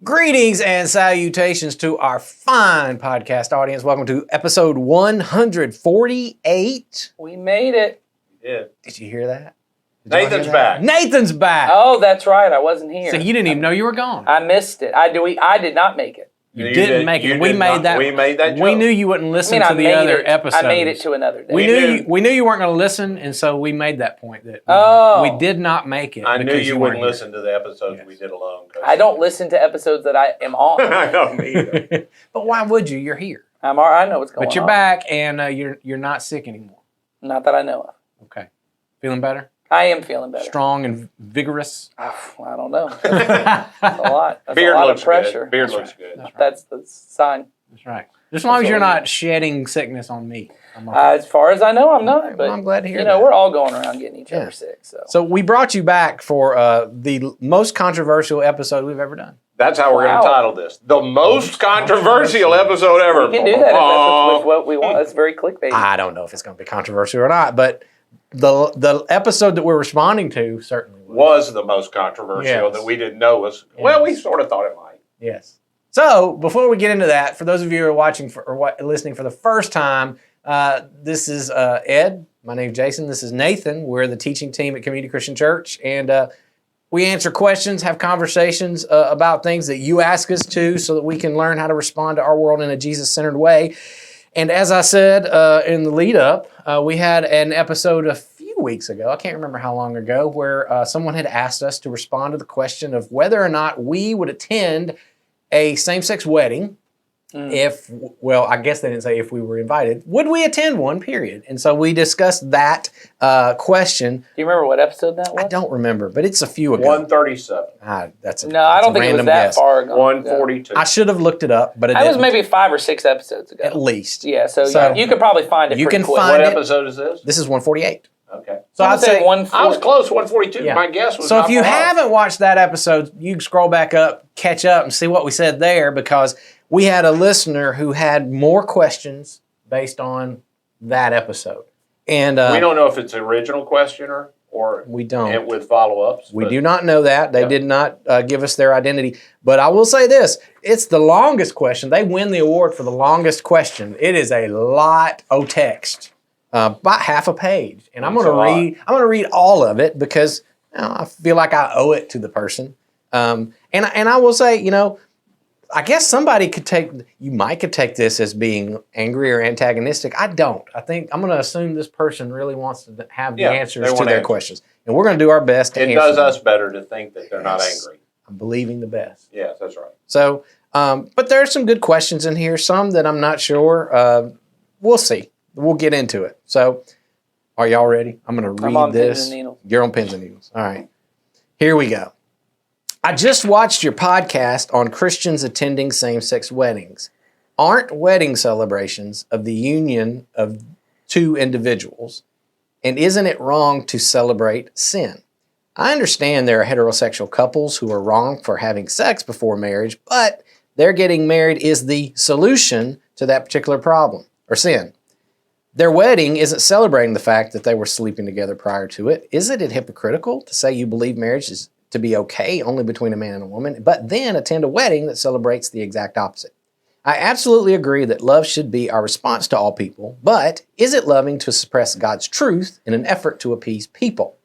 Greetings and salutations to our fine podcast audience. Welcome to episode 148. We made it. Yeah. Did you hear that? Nathan's back. Nathan's back. Oh, that's right. I wasn't here. So you didn't even know you were gone. I missed it. I did not make it. You didn't make it. We made that. We made that joke. We knew you wouldn't listen to the other episodes. I made it to another day. We knew you weren't going to listen, and so we made that point that we did not make it. I knew you wouldn't weren't listen to the episodes we did alone. I don't listen to episodes that I am on. I don't either. But why would you? You're here. I know what's going on. But you're back, and you're not sick anymore. Not that I know of. Okay. Feeling better? I am feeling better. Strong and vigorous? I don't know. That's a lot. That's Beard a lot looks of pressure. good. Beard looks good. That's the sign. That's right. Just as long as you're not shedding sickness on me. I'm okay. As far as I know, I'm not. But I'm glad to hear that. You know, we're all going around getting each other sick. So we brought you back for the most controversial episode we've ever done. That's how we're going to title this. The most controversial episode ever. We can do that if that's what we want. That's very clickbait. I don't know if it's going to be controversial or not, but the episode that we're responding to certainly was the most controversial that we didn't know was. Yes. Well, we sort of thought it might. Yes. So before we get into that, for those of you who are watching or listening for the first time, this is Ed. My name's Jason. This is Nathan. We're the teaching team at Community Christian Church, and we answer questions, have conversations about things that you ask us to, so that we can learn how to respond to our world in a Jesus-centered way. And as I said in the lead up, we had an episode a few weeks ago, I can't remember how long ago, where someone had asked us to respond to the question of whether or not we would attend a same-sex wedding if, well, I guess they didn't say if we were invited. Would we attend one, period? And so we discussed that question. Do you remember what episode that was? I don't remember, but it's a few ago. 137. That's no, I don't think it was that guess. far ago. 142. I should have looked it up, but it was didn't. maybe 5 or 6 episodes ago. At least. Yeah, so you could probably find it You pretty can quick. find What it. episode is this? This is 148. Okay. So I'd say I was close, 142. Yeah. My guess was so not if you far off. haven't watched that episode, you can scroll back up, catch up, and see what we said there, because we had a listener who had more questions based on that episode. And we don't know if it's the original questioner or we don't. And with follow-ups. We do not know that. They did not give us their identity. But I will say this. It's the longest question. They win the award for the longest question. It is a lot of text. About half a page. And I'm going to read all of it because I feel like I owe it to the person. And I will say, I guess somebody could take this as being angry or antagonistic. I don't. I think I'm going to assume this person really wants to have the answers to their questions. And we're going to do our best to answer them. It does us better to think that they're not angry. I'm believing the best. Yes, that's right. So, but there are some good questions in here, some that I'm not sure. We'll see. We'll get into it. So, are y'all ready? I'm going to read this. Pins and needles. You're on pins and needles. All right. Here we go. I just watched your podcast on Christians attending same-sex weddings. Aren't wedding celebrations of the union of two individuals? And isn't it wrong to celebrate sin? I understand there are heterosexual couples who are wrong for having sex before marriage, but their getting married is the solution to that particular problem or sin. Their wedding isn't celebrating the fact that they were sleeping together prior to it. Isn't it hypocritical to say you believe marriage is to be okay only between a man and a woman, but then attend a wedding that celebrates the exact opposite? I absolutely agree that love should be our response to all people, but is it loving to suppress God's truth in an effort to appease people?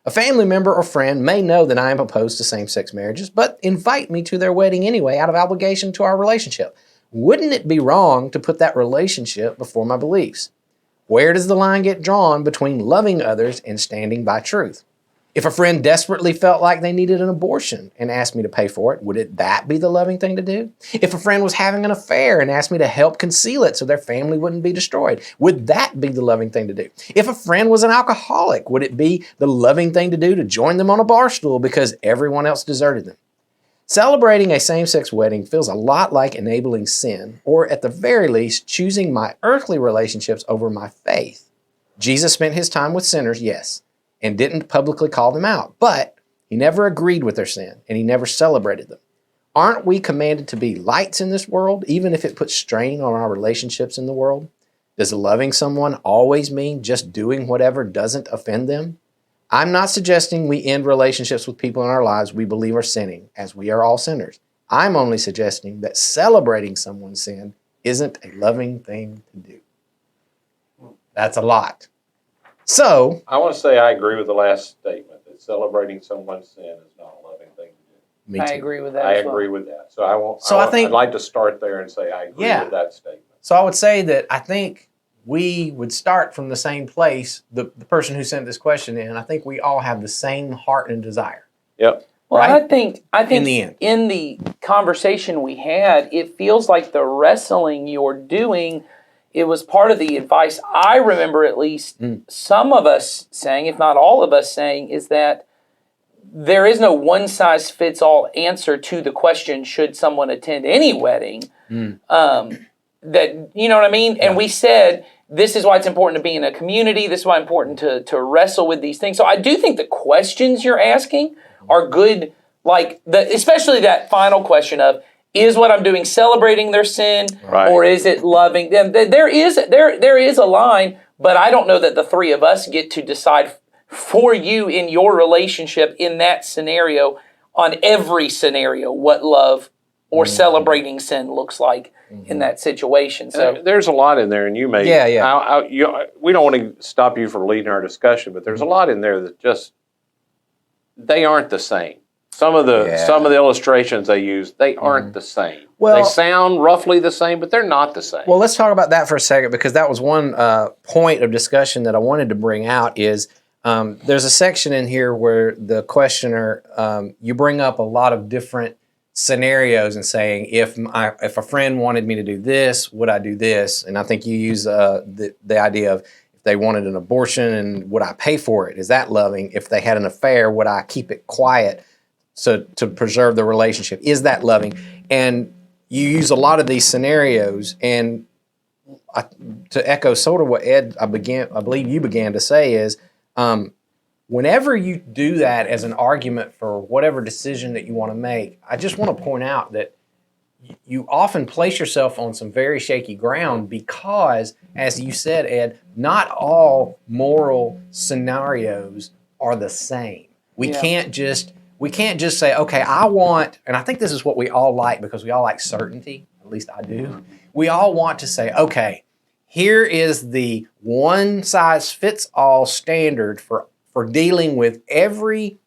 A family member or friend may know that I am opposed to same-sex marriages, but invite me to their wedding anyway out of obligation to our relationship. Wouldn't it be wrong to put that relationship before my beliefs? Where does the line get drawn between loving others and standing by truth? If a friend desperately felt like they needed an abortion and asked me to pay for it, would that be the loving thing to do? If a friend was having an affair and asked me to help conceal it so their family wouldn't be destroyed, would that be the loving thing to do? If a friend was an alcoholic, would it be the loving thing to do to join them on a bar stool because everyone else deserted them? Celebrating a same-sex wedding feels a lot like enabling sin, or at the very least, choosing my earthly relationships over my faith. Jesus spent his time with sinners, yes, and didn't publicly call them out, but he never agreed with their sin, and he never celebrated them. Aren't we commanded to be lights in this world, even if it puts strain on our relationships in the world? Does loving someone always mean just doing whatever doesn't offend them? I'm not suggesting we end relationships with people in our lives we believe are sinning, as we are all sinners. I'm only suggesting that celebrating someone's sin isn't a loving thing to do. That's a lot. So, I want to say I agree with the last statement that celebrating someone's sin is not a loving thing to do. me too. I agree with that. I as well. agree with that. So I won't. So I think- I'd like to start there and say I agree Yeah. with that statement. So I would say that I think we would start from the same place. The person who sent this question in, I think we all have the same heart and desire. Yep. Well, Right? I think In the end. in the conversation we had, it feels like the wrestling you're doing, it was part of the advice I remember at least some of us saying, if not all of us saying, is that there is no one size fits all answer to the question, should someone attend any wedding? That, you know what I mean? And we said, this is why it's important to be in a community. This is why it's important to wrestle with these things. So I do think the questions you're asking are good, like especially that final question of, is what I'm doing celebrating their sin, Right. or is it loving them? There is a line, but I don't know that the three of us get to decide for you in your relationship in that scenario, on every scenario, what love or celebrating sin looks like in that situation. So There's a lot in there, and you may. Yeah. We don't want to stop you from leading our discussion, but there's a lot in there that just they aren't the same. Some of the illustrations they use, they aren't the same. Well- they sound roughly the same, but they're not the same. Well, let's talk about that for a second, because that was one point of discussion that I wanted to bring out is there's a section in here where the questioner, you bring up a lot of different scenarios and saying, if a friend wanted me to do this, would I do this? And I think you use the idea of, if they wanted an abortion, and would I pay for it? Is that loving? If they had an affair, would I keep it quiet to preserve the relationship? Is that loving? And you use a lot of these scenarios, and to echo sort of what Ed, I believe you began to say is, whenever you do that as an argument for whatever decision that you want to make, I just want to point out that you often place yourself on some very shaky ground because, as you said, Ed, not all moral scenarios are the same. We can't just say, okay, I want, and I think this is what we all like because we all like certainty, at least I do. We all want to say, okay, here is the one size fits all standard for dealing with every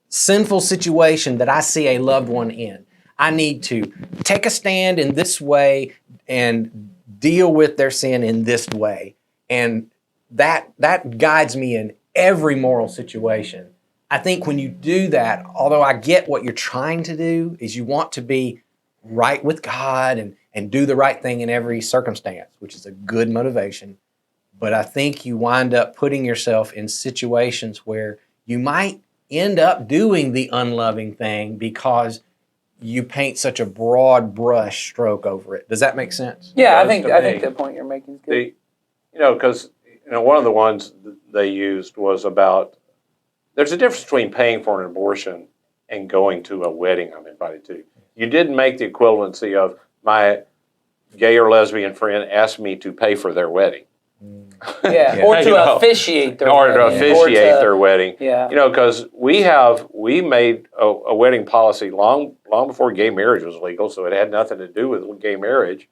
sinful situation that I see a loved one in. I need to take a stand in this way and deal with their sin in this way. And that guides me in every moral situation. I think when you do that, although I get what you're trying to do, is you want to be right with God and do the right thing in every circumstance, which is a good motivation. But I think you wind up putting yourself in situations where you might end up doing the unloving thing because you paint such a broad brush stroke over it. Does that make sense? yeah, I Does think to me. the point you're making is good. Because one of the ones they used was about, there's a difference between paying for an abortion and going to a wedding I'm invited to. You didn't make the equivalency of my gay or lesbian friend asked me to pay for their wedding. Yeah, or to officiate their or to wedding. officiate their wedding. Yeah. Because we made a wedding policy long before gay marriage was legal, so it had nothing to do with gay marriage.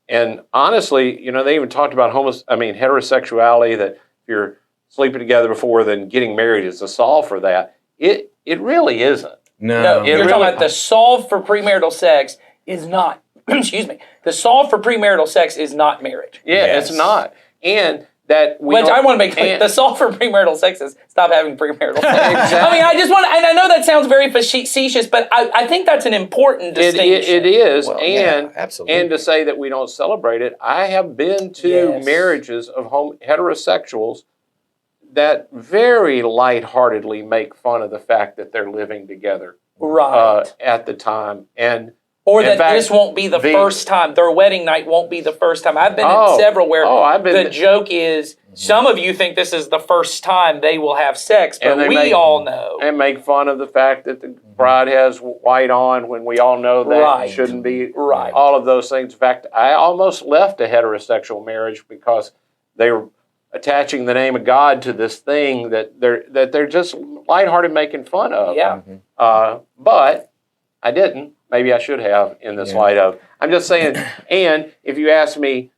And honestly, they even talked about heterosexuality, that if you're sleeping together before then getting married is the solve for that. It really isn't. No, you're talking about the solve for premarital sex is not, excuse me, the solve for premarital sex is not marriage. Yeah, Yes. It's not. And that Which I want to make clear, the solve for premarital sex is stop having premarital sex. Exactly. I mean, I just want, and I know that sounds very facetious, but I think that's an important distinction. It is. Well, and yeah, absolutely. And to say that we don't celebrate it, I have been to Yes. marriages of heterosexuals that very lightheartedly make fun of the fact that they're living together Right. at the time. And Or in that fact, this won't be the first time. Their wedding night won't be the first time. I've been in several where the joke is, some of you think this is the first time they will have sex, but we all know. And make fun of the fact that the bride has white on when we all know that Right. it shouldn't be. Right. All of those things. In fact, I almost left a heterosexual marriage because they were attaching the name of God to this thing that they're just lighthearted making fun of. Yeah. But I didn't. Maybe I should have in this Yeah. light of. I'm just saying. And if you ask me,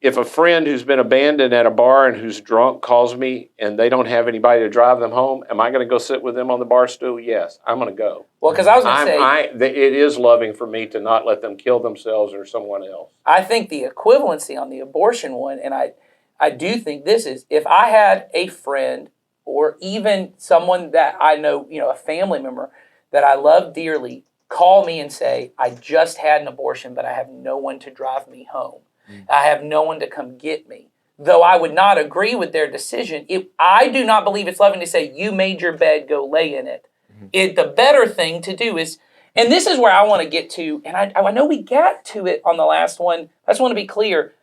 if a friend who's been abandoned at a bar and who's drunk calls me and they don't have anybody to drive them home, am I going to go sit with them on the bar stool? Yes, I'm going to go. Well, because I was going to say, It is loving for me to not let them kill themselves or someone else. I think the equivalency on the abortion one, and I do think this is, if I had a friend or even someone that I know, a family member that I love dearly, call me and say, I just had an abortion, but I have no one to drive me home. I have no one to come get me. Though I would not agree with their decision, I do not believe it's loving to say, you made your bed, go lay in it. The better thing to do is, and this is where I want to get to, and I know we got to it on the last one. I just want to be clear.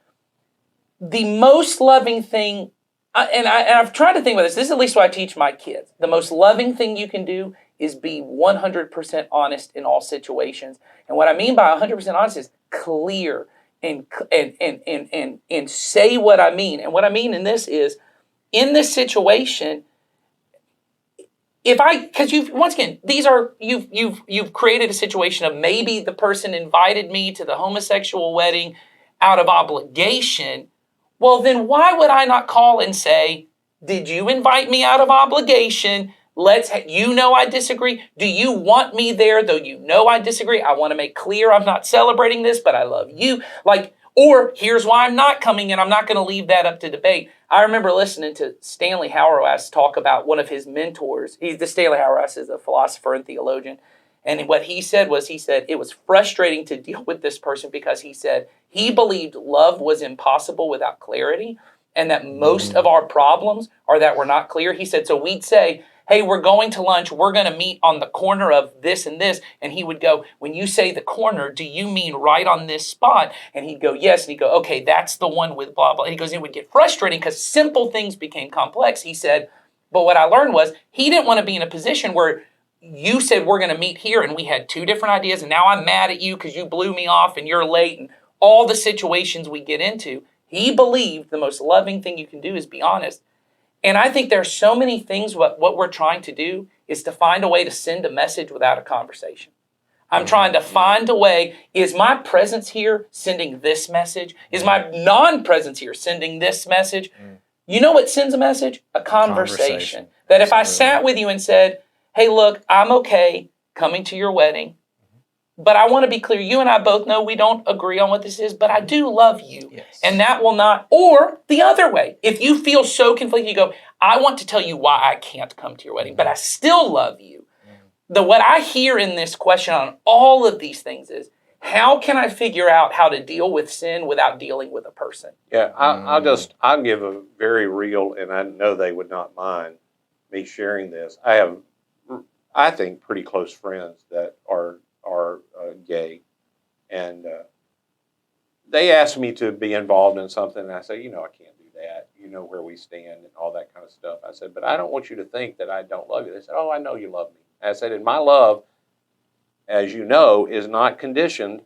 The most loving thing, and I've tried to think about this. This is at least what I teach my kids. The most loving thing you can do is be 100% honest in all situations. And what I mean by 100% honest is clear and say what I mean. And what I mean in this is, in this situation, because you've created a situation of maybe the person invited me to the homosexual wedding out of obligation. Well, then why would I not call and say, did you invite me out of obligation? I disagree. Do you want me there, though you know I disagree? I want to make clear I'm not celebrating this, but I love you. Or here's why I'm not coming, and I'm not going to leave that up to debate. I remember listening to Stanley Hauerwas talk about one of his mentors. Stanley Hauerwas is a philosopher and theologian. And what he said it was frustrating to deal with this person because he said he believed love was impossible without clarity, and that most of our problems are that we're not clear. He said, so we'd say, hey, we're going to lunch. We're going to meet on the corner of this and this. And he would go, when you say the corner, do you mean right on this spot? And he'd go, yes. And he'd go, okay, that's the one with blah, blah. And he goes, it would get frustrating because simple things became complex. He said, but what I learned was he didn't want to be in a position where you said we're going to meet here and we had two different ideas. And now I'm mad at you because you blew me off and you're late and all the situations we get into. He believed the most loving thing you can do is be honest. And I think there's so many things, what we're trying to do is to find a way to send a message without a conversation. I'm trying to find a way, is my presence here sending this message? Is my non-presence here sending this message? You know what sends a message? A conversation. That if I sat with you and said, hey, look, I'm okay coming to your wedding, but I want to be clear, you and I both know we don't agree on what this is, but I do love you. Yes. And that will not, or the other way, if you feel so conflicted, you go, I want to tell you why I can't come to your wedding, but I still love you. What I hear in this question on all of these things is, how can I figure out how to deal with sin without dealing with a person? Yeah, I'll give a very real, and I know they would not mind me sharing this. I have, I think, pretty close friends that are gay, and they asked me to be involved in something, and I say, I can't do that. You know where we stand and all that kind of stuff. I said, but I don't want you to think that I don't love you. They said, oh, I know you love me. And I said, and my love, as you know, is not conditioned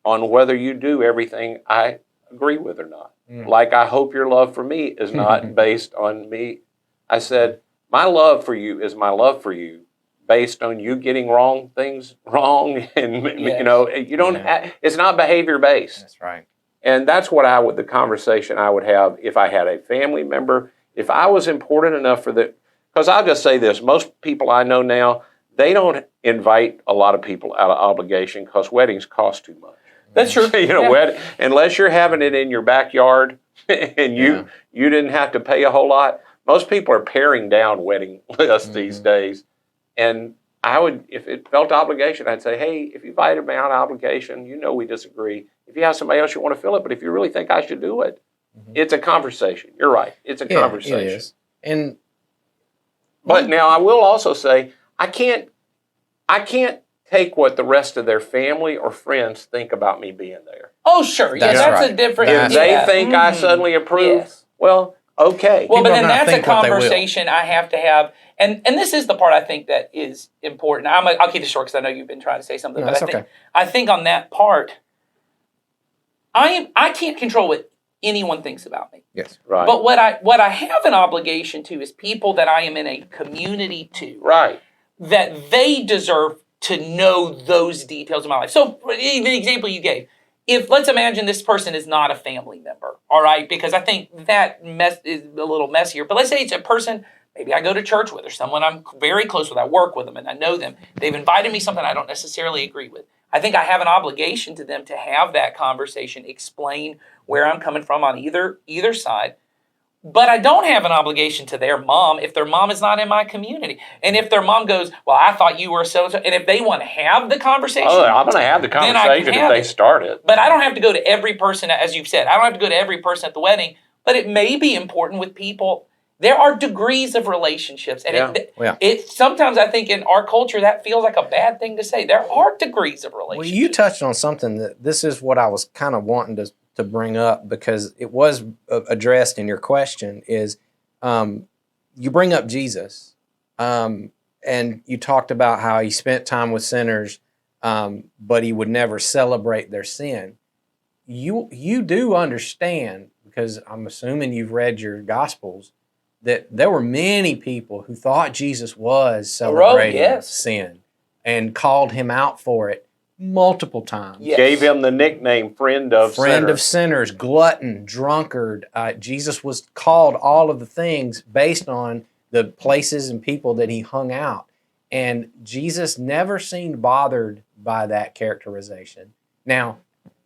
on whether you do everything I agree with or not. Like I hope your love for me is not based on me. I said, my love for you is my love for you, based on you getting things wrong, and Yes. you don't. It's not behavior based. That's right. And that's what the conversation I would have if I had a family member, if I was important enough because I'll just say this: most people I know now, they don't invite a lot of people out of obligation because weddings cost too much. That's true. Unless you're having it in your backyard and you didn't have to pay a whole lot. Most people are paring down wedding lists these days. And I would, if it felt obligation, I'd say, hey, if you invited me out of obligation, we disagree. If you have somebody else you want to fill it, but if you really think I should do it, it's a conversation. You're right. It's a conversation. It is. But now I will also say, I can't take what the rest of their family or friends think about me being there. Oh, sure. That's That's right. a different... If they think I suddenly approve, Yes. well, okay. Well, but People then not that's a think what they will. conversation I have to have. And this is the part I think that is important. I'll keep it short because I know you've been trying to say something. No, but that's okay. I think on that part, I can't control what anyone thinks about me. Yes. Right. But what I have an obligation to is people that I am in a community to. Right. That they deserve to know those details of my life. So the example you gave, if let's imagine this person is not a family member, all right, because I think that mess is a little messier. But let's say it's a person maybe I go to church with or someone I'm very close with. I work with them and I know them. They've invited me something I don't necessarily agree with. I think I have an obligation to them to have that conversation, explain where I'm coming from on either side. But I don't have an obligation to their mom if their mom is not in my community. And if their mom goes, well, I thought you were so-and-so, and if they want to have the conversation. Oh, I'm going to have the then I can conversation if have they it. start it. But I don't have to go to every person, as you've said. I don't have to go to every person at the wedding. But it may be important with people. There are degrees of relationships. And it sometimes I think in our culture that feels like a bad thing to say. There are degrees of relationships. Well, you touched on something that this is what I was kind of wanting to bring up, because it was addressed in your question, is you bring up Jesus, and you talked about how he spent time with sinners, but he would never celebrate their sin. You do understand, because I'm assuming you've read your Gospels, that there were many people who thought Jesus was celebrating sin and called him out for it multiple times. Yes. Gave him the nickname friend of sinners, glutton, drunkard. Jesus was called all of the things based on the places and people that he hung out. And Jesus never seemed bothered by that characterization. Now,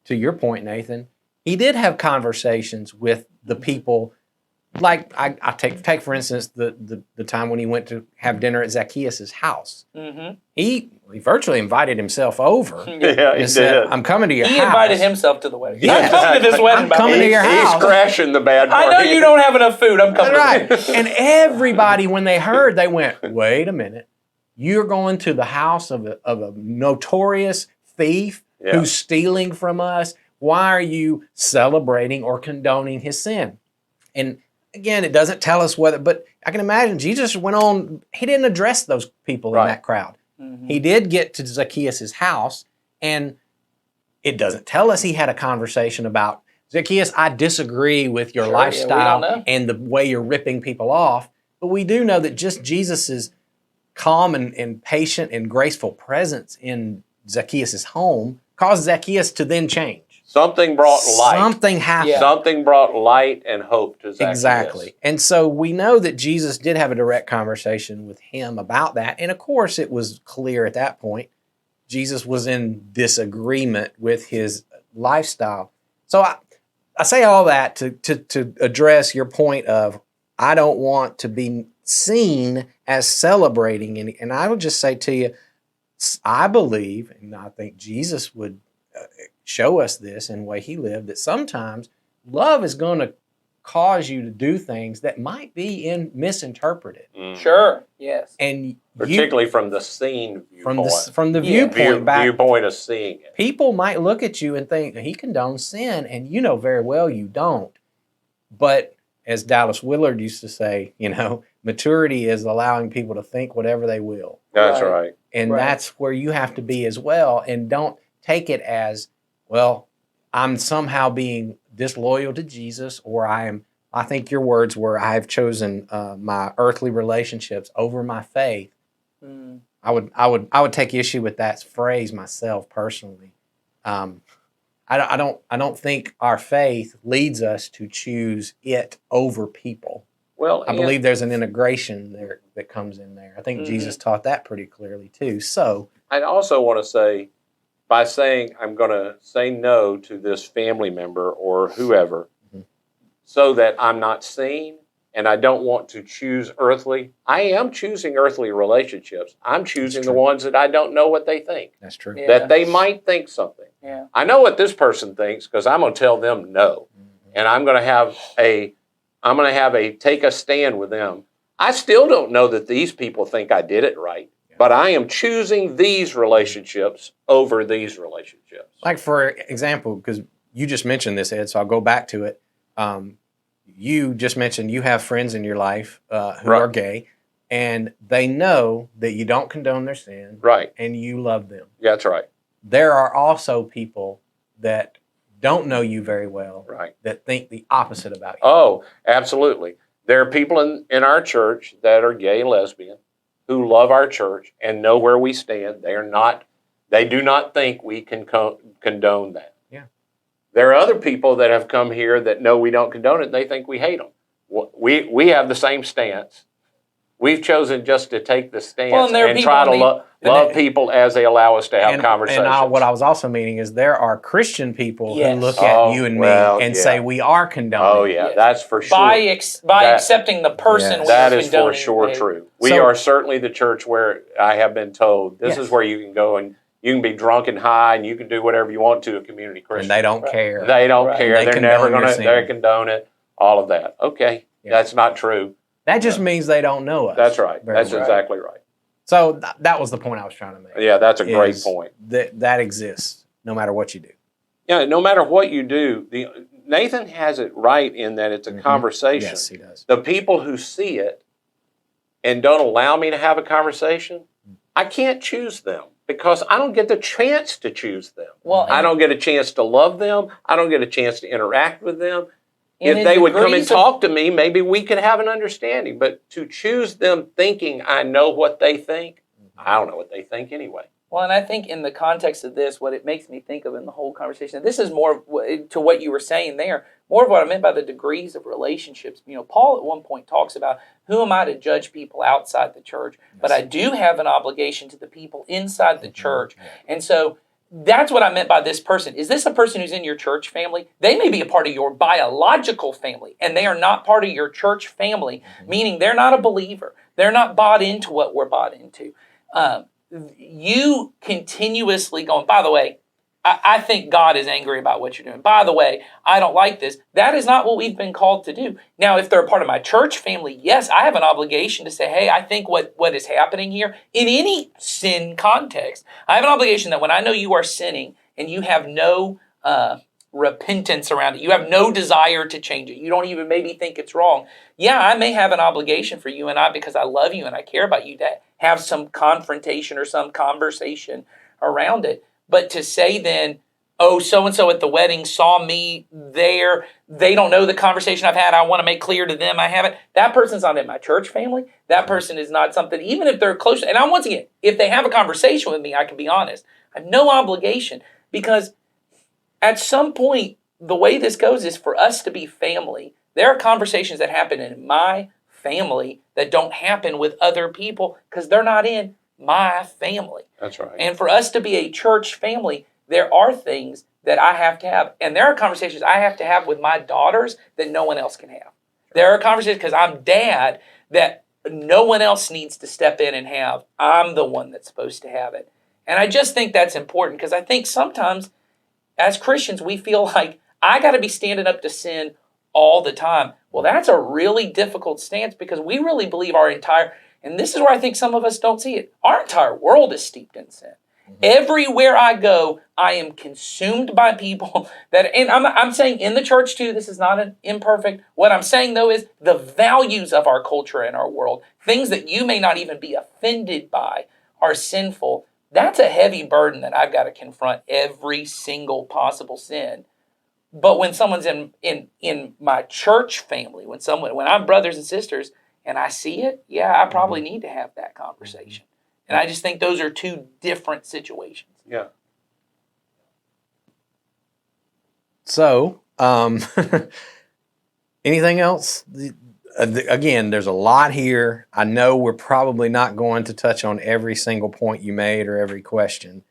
to your point, Nathan, he did have conversations with the people. Like I take for instance the time when he went to have dinner at Zacchaeus' house. Mm-hmm. He virtually invited himself over. Yeah, he said, did. I'm coming to your house. He invited himself to the wedding. Yeah. I'm coming to this wedding. I'm coming to your house. He's crashing the bad I party. know you don't have enough food. I'm coming. Right. And everybody, when they heard, they went, wait a minute. You're going to the house of a notorious thief who's stealing from us. Why are you celebrating or condoning his sin? And again, it doesn't tell us whether, but I can imagine Jesus went on, he didn't address those people in that crowd. Mm-hmm. He did get to Zacchaeus' house, and it doesn't tell us he had a conversation about, Zacchaeus, I disagree with your lifestyle and the way you're ripping people off, but we do know that just Jesus's calm and patient and graceful presence in Zacchaeus' home caused Zacchaeus to then change. Something brought light. Something happened. Yeah. Something brought light and hope to Zacchaeus. Exactly. And so we know that Jesus did have a direct conversation with him about that. And of course, it was clear at that point, Jesus was in disagreement with his lifestyle. So I say all that to address your point of, I don't want to be seen as celebrating. And I would just say to you, I believe, and I think Jesus would show us this in the way he lived, that sometimes love is going to cause you to do things that might be misinterpreted. Mm. Sure. Yes. And particularly from the seen viewpoint. From the viewpoint of seeing it. People might look at you and think, he condones sin, and you know very well you don't. But as Dallas Willard used to say, maturity is allowing people to think whatever they will. That's right. And that's where you have to be as well. And don't take it as, well, I'm somehow being disloyal to Jesus, or I think your words were, I have chosen my earthly relationships over my faith. Mm. I would take issue with that phrase myself personally. I don't think our faith leads us to choose it over people. Well, I believe there's an integration there that comes in there. I think Jesus taught that pretty clearly too. So I also want to say, by saying I'm going to say no to this family member or whoever, so that I'm not seen and I don't want to choose earthly, I am choosing earthly relationships. I'm choosing the ones that I don't know what they think. That's true. Yeah. That they might think something. Yeah. I know what this person thinks because I'm going to tell them no. And I'm going to have a take a stand with them. I still don't know that these people think I did it right. But I am choosing these relationships over these relationships. Like, for example, because you just mentioned this, Ed, so I'll go back to it. You just mentioned you have friends in your life who are gay, and they know that you don't condone their sin. Right. And you love them. Yeah, that's right. There are also people that don't know you very well that think the opposite about you. Oh, absolutely. There are people in our church that are gay, lesbian, who love our church and know where we stand. They do not think we can condone that. Yeah. There are other people that have come here that know we don't condone it, and they think we hate them. We have the same stance. We've chosen just to take the stance and try to love people as they allow us to have conversations. And what I was also meaning is there are Christian people Yes. who look at you and me and say we are condoning. Oh, yeah, that's for sure. By accepting the person, we that are is for condoning sure behavior. true. We are certainly the church where I have been told this is where you can go and you can be drunk and high and you can do whatever you want to a community Christian. And they don't care. They don't care. They They're never condone going your to condone it. All of that. Okay, that's not true. That just means they don't know us. That's right. very That's well. exactly right. So that was the point I was trying to make. Yeah, that's a great point. That exists no matter what you do. Yeah, no matter what you do, Nathan has it right in that it's a conversation. Yes, he does. The people who see it and don't allow me to have a conversation, I can't choose them because I don't get the chance to choose them. Well, I don't get a chance to love them. I don't get a chance to interact with them. And If they would come and degrees of- talk to me, maybe we could have an understanding. But to choose them thinking I know what they think, I don't know what they think anyway. Well, and I think in the context of this, what it makes me think of in the whole conversation, and this is more to what you were saying there, more of what I meant by the degrees of relationships. You know, Paul at one point talks about, who am I to judge people outside the church? But I do have an obligation to the people inside the church. And so that's what I meant by this person. Is this a person who's in your church family? They may be a part of your biological family, and they are not part of your church family, meaning they're not a believer. They're not bought into what we're bought into. You continuously going, by the way, I think God is angry about what you're doing. By the way, I don't like this. That is not what we've been called to do. Now, if they're a part of my church family, yes, I have an obligation to say, hey, I think what is happening here in any sin context, I have an obligation that when I know you are sinning and you have no repentance around it, you have no desire to change it, you don't even maybe think it's wrong. Yeah, I may have an obligation for you and I, because I love you and I care about you, to have some confrontation or some conversation around it. But to say then, oh, so-and-so at the wedding saw me there, they don't know the conversation I've had, I want to make clear to them I haven't. That person's not in my church family. That person is not something, even if they're close. And once again, if they have a conversation with me, I can be honest. I have no obligation, because at some point, the way this goes is for us to be family. There are conversations that happen in my family that don't happen with other people because they're not in my family. That's right. And for us to be a church family, there are things that I have to have. And there are conversations I have to have with my daughters that no one else can have. There are conversations, because I'm dad, that no one else needs to step in and have. I'm the one that's supposed to have it. And I just think that's important, because I think sometimes as Christians, we feel like I got to be standing up to sin all the time. Well, that's a really difficult stance, because we really believe and this is where I think some of us don't see it, our entire world is steeped in sin. Everywhere I go, I am consumed by people and I'm saying in the church too, this is not an imperfect. What I'm saying though is the values of our culture and our world, things that you may not even be offended by, are sinful. That's a heavy burden that I've got to confront every single possible sin. But when someone's in my church family, when I'm brothers and sisters and I see it, yeah, I probably need to have that conversation. And I just think those are two different situations. Yeah. So, anything else? Again, there's a lot here. I know we're probably not going to touch on every single point you made or every question.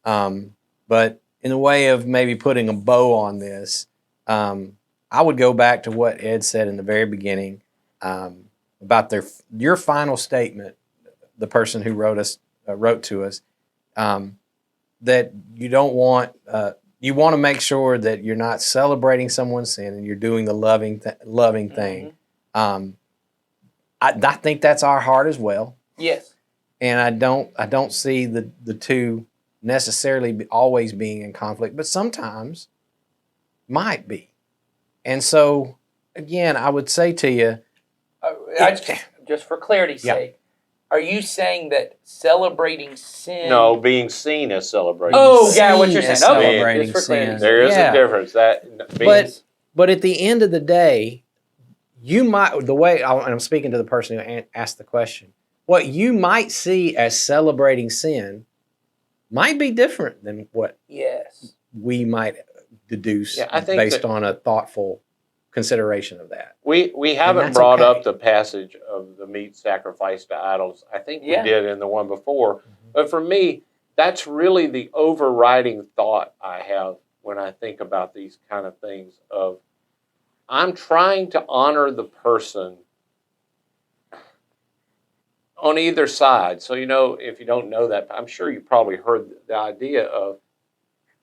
But in the way of maybe putting a bow on this, I would go back to what Ed said in the very beginning about your final statement, the person who wrote to us, that you don't want, you want to make sure that you're not celebrating someone's sin and you're doing the loving thing. I think that's our heart as well. Yes. And I don't see the two necessarily always being in conflict, but sometimes might be. And so, again, I would say to you, just for clarity's sake, are you saying that celebrating sin? No, being seen as celebrating. Oh, yeah, what you're saying. Okay, Celebrating just for clarity's sin. sake. There is a difference. But at the end of the day, you might, the way, and I'm speaking to the person who asked the question, what you might see as celebrating sin might be different than what Yes. we might deduce Yeah, I think based that- on a thoughtful consideration of that. We haven't that's brought okay. up the passage of the meat sacrificed to idols. I think we Yeah. did in the one before. But for me, that's really the overriding thought I have when I think about these kind of things of I'm trying to honor the person on either side. So, if you don't know that, I'm sure you probably heard the idea of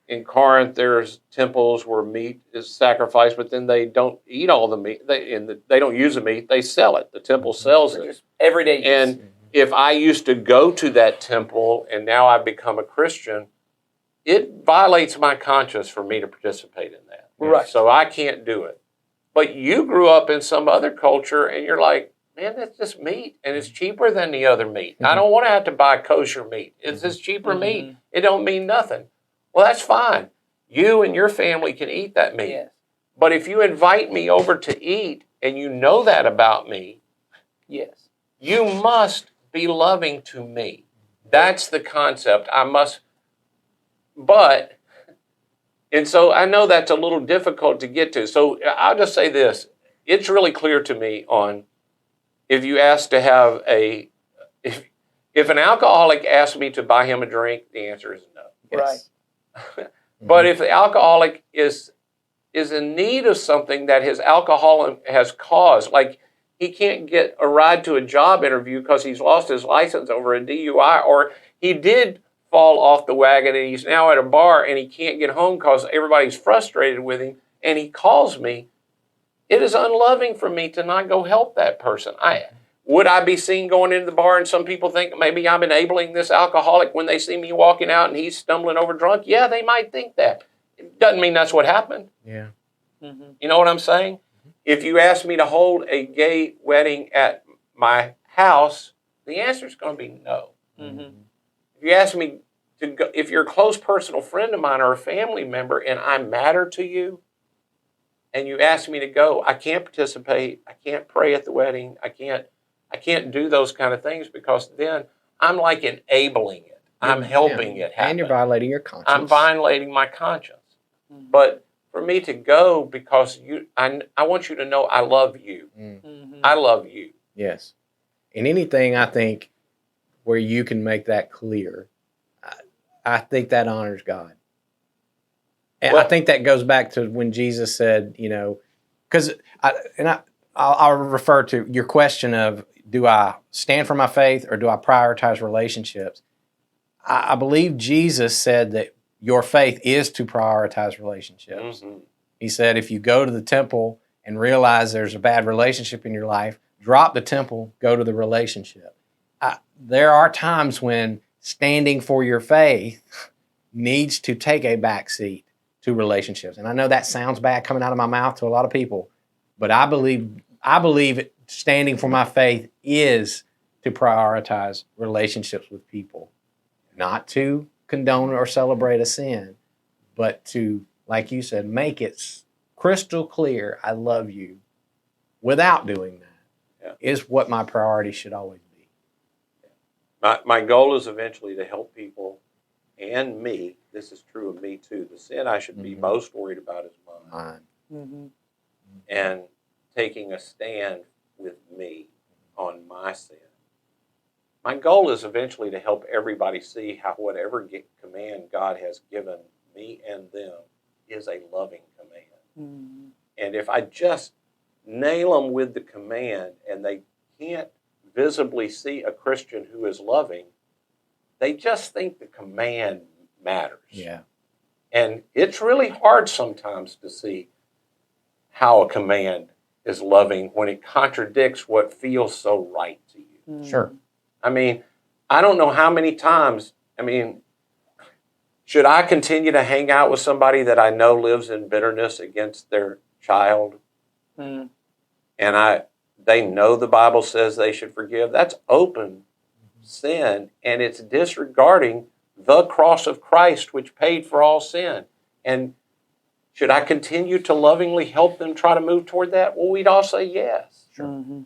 in Corinth, there's temples where meat is sacrificed, but then they don't eat all the meat. They don't use the meat. They sell it. The temple sells it. Just everyday use. And if I used to go to that temple and now I've become a Christian, it violates my conscience for me to participate in that. Right. So I can't do it. But you grew up in some other culture and you're like, man, that's just meat and it's cheaper than the other meat. I don't want to have to buy kosher meat. It's just cheaper meat. It don't mean nothing. Well, that's fine. You and your family can eat that meat. Yes. But if you invite me over to eat and you know that about me, Yes. you must be loving to me. That's the concept. And so I know that's a little difficult to get to. So I'll just say this. It's really clear to me on if you ask to have if an alcoholic asks me to buy him a drink, the answer is no. Yes. But if the alcoholic is in need of something that his alcohol has caused, like he can't get a ride to a job interview because he's lost his license over a DUI, or he did fall off the wagon and he's now at a bar and he can't get home because everybody's frustrated with him, and he calls me, it is unloving for me to not go help that person. Would I be seen going into the bar and some people think maybe I'm enabling this alcoholic when they see me walking out and he's stumbling over drunk? Yeah, they might think that. It doesn't mean that's what happened. Yeah. You know what I'm saying? If you ask me to hold a gay wedding at my house, the answer is going to be no. Mm-hmm. If you ask me to go, if you're a close personal friend of mine or a family member and I matter to you, and you ask me to go, I can't participate. I can't pray at the wedding. I can't do those kind of things because then I'm like enabling it. I'm helping it happen. And you're violating your conscience. I'm violating my conscience. But for me to go because I want you to know I love you. I love you. Yes. And anything I think where you can make that clear, I think that honors God. And I think that goes back to when Jesus said, because I'll refer to your question of, do I stand for my faith or do I prioritize relationships? I believe Jesus said that your faith is to prioritize relationships. Mm-hmm. He said, if you go to the temple and realize there's a bad relationship in your life, drop the temple, go to the relationship. There are times when standing for your faith needs to take a backseat to relationships. And I know that sounds bad coming out of my mouth to a lot of people, but I believe standing for my faith is to prioritize relationships with people, not to condone or celebrate a sin, but to, like you said, make it crystal clear, I love you, without doing that, is what my priority should always be. My goal is eventually to help people and me. This is true of me too. The sin I should be most worried about is mine. Mm-hmm. And taking a stand with me on my sin. My goal is eventually to help everybody see how whatever command God has given me and them is a loving command. Mm-hmm. And if I just nail them with the command and they can't visibly see a Christian who is loving, they just think the command matters. Yeah. And it's really hard sometimes to see how a command is loving when it contradicts what feels so right to you. Mm-hmm. Sure. I mean, I don't know how many times, should I continue to hang out with somebody that I know lives in bitterness against their child? Mm-hmm. And they know the Bible says they should forgive? That's open sin, and it's disregarding the cross of Christ, which paid for all sin. And should I continue to lovingly help them try to move toward that? Well, we'd all say yes. Sure. Mm-hmm.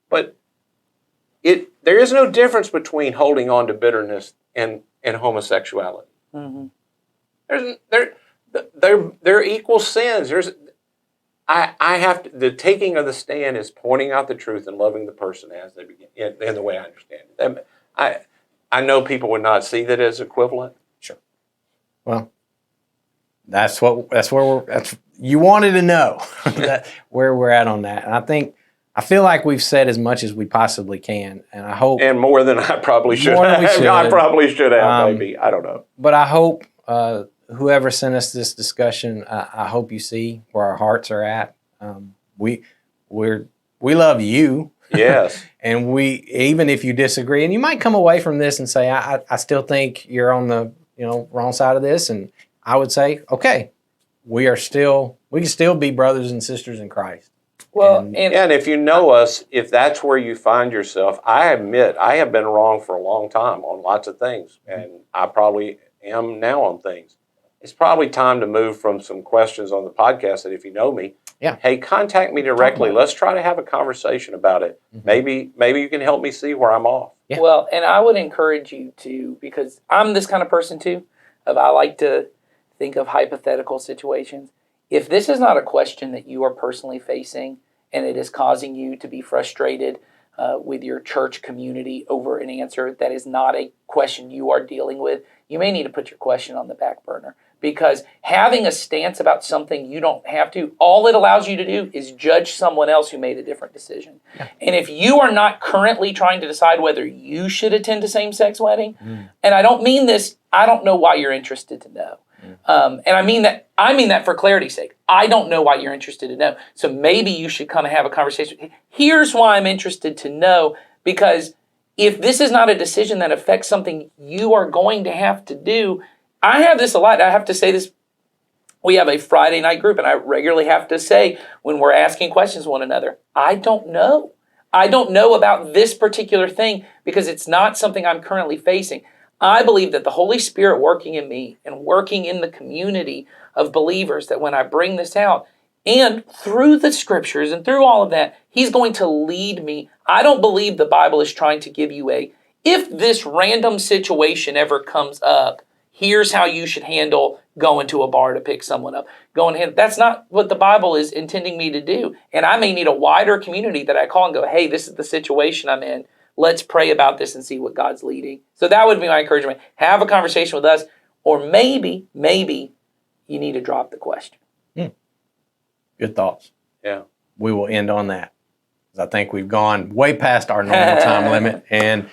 But there is no difference between holding on to bitterness and homosexuality. They're equal sins. I have to, the taking of the stand is pointing out the truth and loving the person as they begin, in the way I understand it. I know people would not see that as equivalent. Sure. Well, that's where you wanted to know where we're at on that. And I feel like we've said as much as we possibly can, and I hope, and more than I probably should More than we have. should. I probably should have, maybe. I don't know. but I hope whoever sent us this discussion, I hope you see where our hearts are at. We love you. Yes. And even if you disagree, and you might come away from this and say, I still think you're on the wrong side of this, and I would say, okay, we can still be brothers and sisters in Christ. Well, and if you know us, if that's where you find yourself, I admit I have been wrong for a long time on lots of things, and I probably am now on things. It's probably time to move from some questions on the podcast that if you know me, hey, contact me directly. Let's try to have a conversation about it. Mm-hmm. Maybe you can help me see where I'm off. Yeah. Well, and I would encourage you to, because I'm this kind of person too, I like to think of hypothetical situations. If this is not a question that you are personally facing and it is causing you to be frustrated with your church community over an answer that is not a question you are dealing with, you may need to put your question on the back burner. Because having a stance about something you don't have to, all it allows you to do is judge someone else who made a different decision. Yeah. And if you are not currently trying to decide whether you should attend a same-sex wedding, and I don't mean this, I don't know why you're interested to know. And I mean that for clarity's sake. I don't know why you're interested to know. So maybe you should kind of have a conversation. Here's why I'm interested to know, because if this is not a decision that affects something you are going to have to do, I have this a lot. I have to say this. We have a Friday night group, and I regularly have to say when we're asking questions to one another, I don't know. I don't know about this particular thing because it's not something I'm currently facing. I believe that the Holy Spirit working in me and working in the community of believers, that when I bring this out and through the scriptures and through all of that, He's going to lead me. I don't believe the Bible is trying to give you if this random situation ever comes up, here's how you should handle going to a bar to pick someone up. That's not what the Bible is intending me to do. And I may need a wider community that I call and go, hey, this is the situation I'm in. Let's pray about this and see what God's leading. So that would be my encouragement. Have a conversation with us, or maybe you need to drop the question. Good thoughts. Yeah. We will end on that. I think we've gone way past our normal time limit, and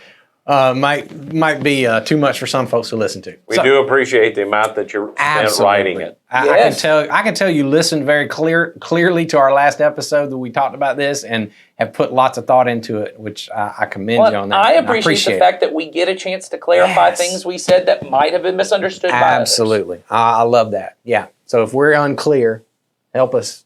might be too much for some folks to listen to. We do appreciate the amount that you're writing it. I can tell you listened very clearly to our last episode that we talked about this and have put lots of thought into it, which I commend you on that. I appreciate the fact that we get a chance to clarify things we said that might have been misunderstood by others. Absolutely. I love that. Yeah. So if we're unclear, help us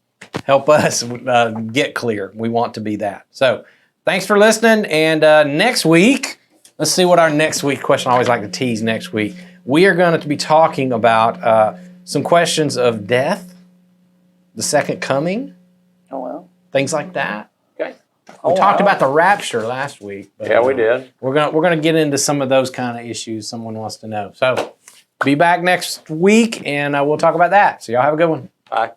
get clear. We want to be that. So thanks for listening. And next week, let's see what our next week question. I always like to tease next week. We are going to be talking about some questions of death, the second coming. Oh, well. Things like that. Okay. We talked about the rapture last week. But, yeah, we did. We're gonna get into some of those kind of issues someone wants to know. So be back next week, and we'll talk about that. So y'all have a good one. Bye.